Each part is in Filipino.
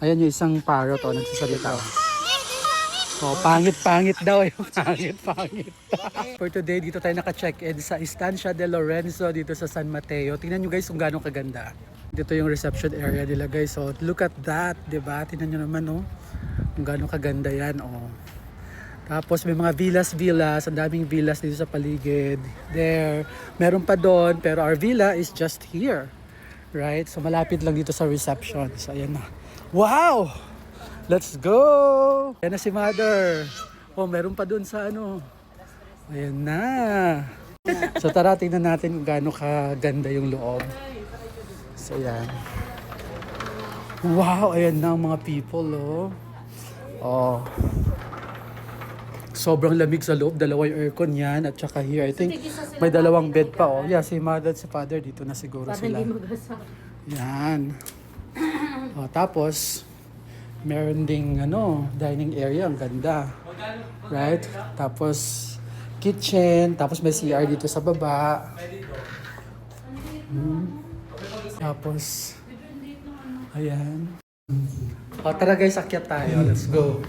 Ayan yung isang parrot o nagsasalita. So, pangit-pangit daw yung pangit-pangit. For today, dito tayo naka-check-in sa Estancia de Lorenzo dito sa San Mateo. Tingnan nyo guys kung gaano kaganda. Dito yung reception area nila guys. So, look at that, diba? Tingnan nyo naman, oh. Kung gaano kaganda yan, oh. Tapos may mga villas, ang daming villas dito sa paligid. There, meron pa doon, pero our villa is just here. Right? So, malapit lang dito sa reception. So, ayan na. Wow! Let's go! Ayan na si Mother. Oh, meron pa doon sa ano. Ayan na. So, tara, tingnan natin kung gaano kaganda yung loob. So, ayan. Wow! Ayan na ang mga people, oh. Oh. Sobrang lamig sa loob. Dalawa yung aircon yan. At saka here, I think may dalawang bed pa, oh. Yeah, si Mother at si Father dito na siguro sila. Yan. Oh, tapos, meron ding dining area, ang ganda. Right? Tapos kitchen, tapos may CR dito sa baba. Tapos ayan. O tara guys, akyat tayo. Let's go.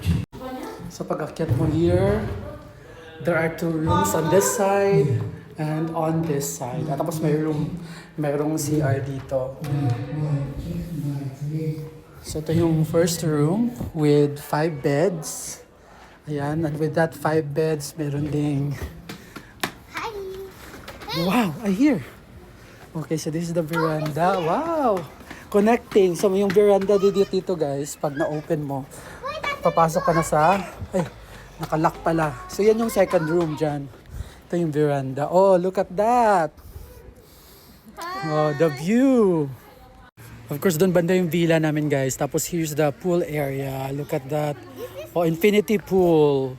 So pag akyat mo here, there are 2 rooms on this side and on this side. At tapos mayroong CR dito. So ito yung first room with 5 beds. Ayan, and with that 5 beds, meron ding... Hi! Wow, I hear! Okay, so this is the veranda. Wow! Connecting. So yung veranda dito guys, pag na-open mo, papasok ka na sa... Ay, nakalock pala. So yan yung second room dyan. Ito yung veranda. Oh, look at that! Oh, the view! Of course, doon banda yung villa namin guys. Tapos here's the pool area. Look at that. Oh, infinity pool.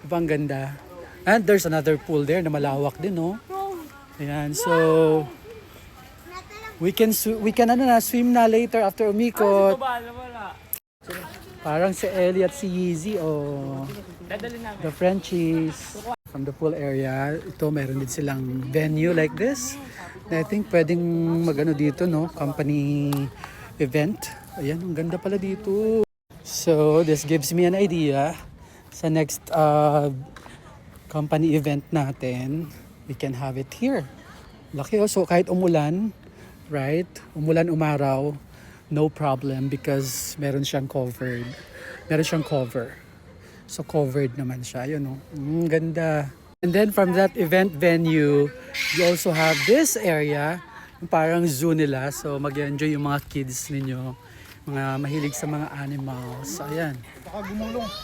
Diba ang ganda? And there's another pool there na malawak din, no? Ayan, so we can swim na later after umikot. Parang si Ellie at si Yeezy, oh. The Frenchies. From the pool area, ito meron din silang venue like this. I think pwedeng magano dito, no? Company event. Ayan, ang ganda pala dito. So, this gives me an idea. Sa next company event natin, we can have it here. Laki, oh. So, kahit umulan, right? Umulan, umaraw, no problem because meron siyang covered. Meron siyang cover. So, covered naman siya. Yun, oh. Ganda. And then from that event venue, you also have this area, parang zoo nila. So mag-enjoy yung mga kids ninyo, mga mahilig sa mga animals. So, ayan.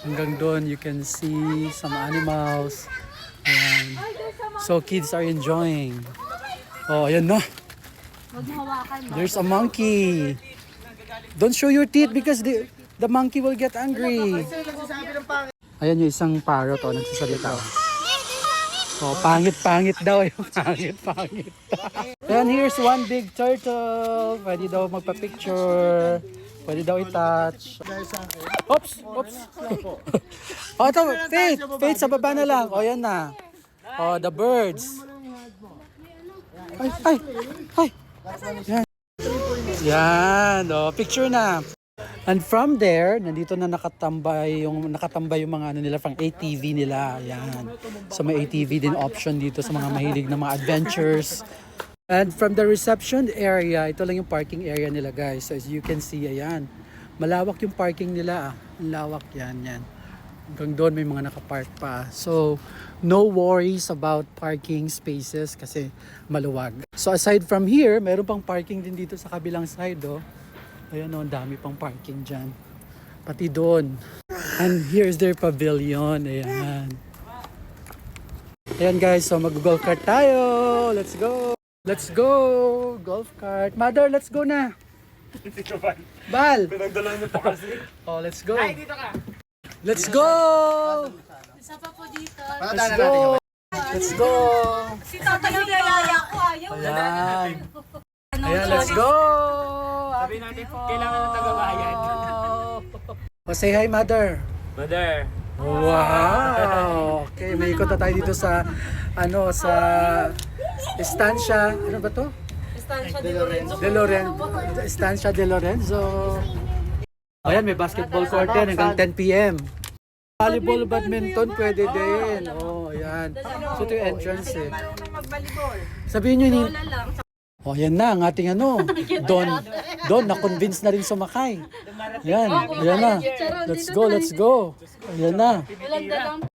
Hanggang doon you can see some animals. Ayan. So kids are enjoying. Oh, ayan na. There's a monkey. Don't show your teeth because the monkey will get angry. Ayan yung isang parrot o nagsasalita. So, pangit-pangit daw yung pangit-pangit. And here's one big turtle. Pwede daw magpa-picture. Pwede daw i-touch. Oops! Oops! Oh, ito, Faith! Faith, sa baba na lang. O, yan na. Oh, the birds. Ay, ay, ay. Yan. Yan, oh, picture na. And from there, nandito na nakatambay yung mga nila pang ATV nila. Ayan. So may ATV din option dito sa mga mahilig na mga adventures. And from the reception area, ito lang yung parking area nila guys. So as you can see, ayan. Malawak yung parking nila. Ang lawak yan. Hanggang doon may mga nakapark pa. So no worries about parking spaces kasi maluwag. So aside from here, meron pang parking din dito sa kabilang side, oh. Ayan o, ang dami pang parking dyan. Pati doon. And here's their pavilion. Ayan. Ayan guys, so mag-golf cart tayo. Let's go. Let's go. Golf cart. Mother, let's go na. Bal. Pinagdala niyo pa kasi. Oh, let's go. Ay, dito ka. Let's go. Isa pa po dito. Let's go. Let's go. Si Tata yung nilaya ko. Ayaw. Ayan. Ayan, let's go. Sabi natin, kailangan ng taga-bayan. Oh, say hi, Mother. Mother. Wow! Okay, may ikot na tayo dito sa sa Estancia, ano ba to? Estancia de Lorenzo. Estancia de Lorenzo. Ayan, may basketball court din hanggang 10 p.m. Volleyball, badminton, pwede din. Oh, ayan. So, ito yung entrance eh. Sabihin nyo ni... Oh, yan na, ang ating ano. Don, na-convince na rin sumakay. Yan, ayan na. Let's go. Ayan na. Walang dalang